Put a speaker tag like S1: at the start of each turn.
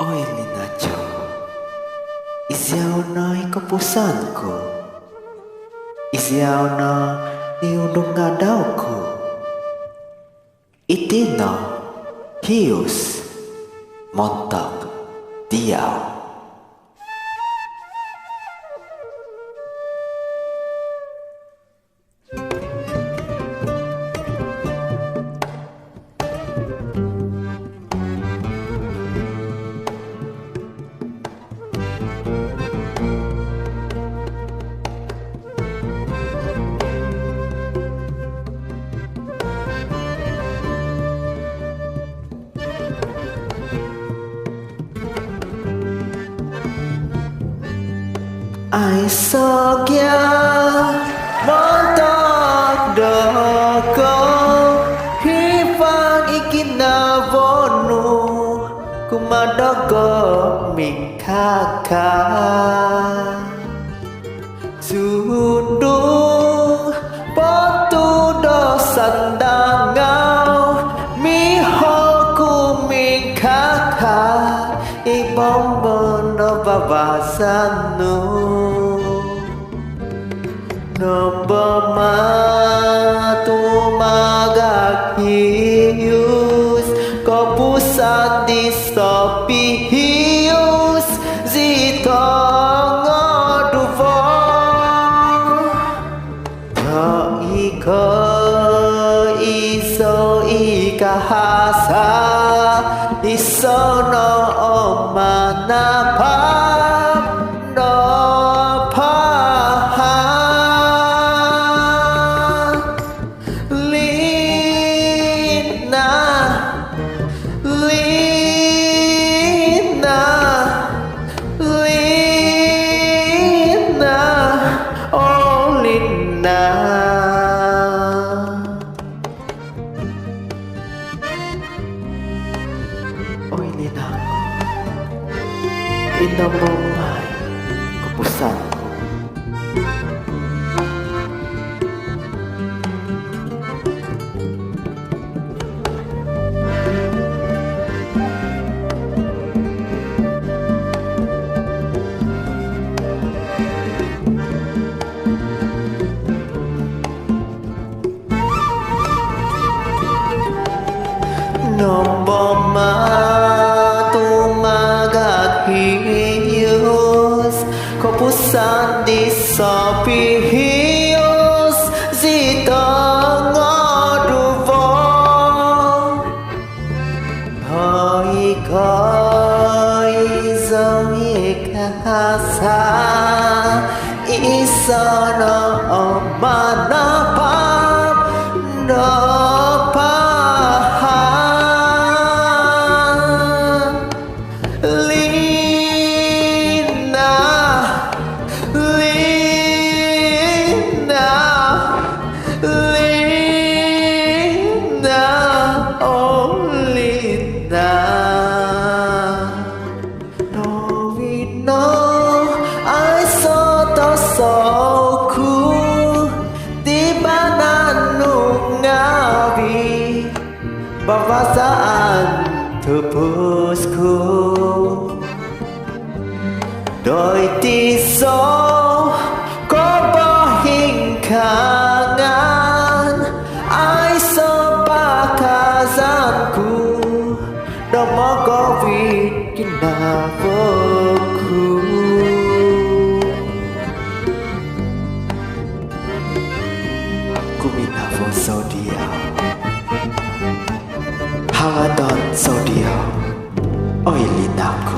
S1: Oi Linacho, isiao na ikapusanku, isiao na niundong ngadawku, itino hius montak diao. Ai sogya montak doko hifang ikina vonu kumadoko mikaka sundu potu dosandangau mihoku mikaka ibombono babasanu Nombo matu magakius Ko pusat di sopi hius Zito ngoduvo To iko iso ikahasa Iso no omanapa Oi Lina, inamomai kepusanku. Nombo matu magakius Ko pusat di sopi hius Zito ngoduvo Hoi koi zongi kahasa Isono omanapap no Bawasaan tepusku Doi tiso Kobohing kangan Ai sepakazanku Domogowit kinavoku Kuminavo sodia Hangadon sodia Oi Linaku.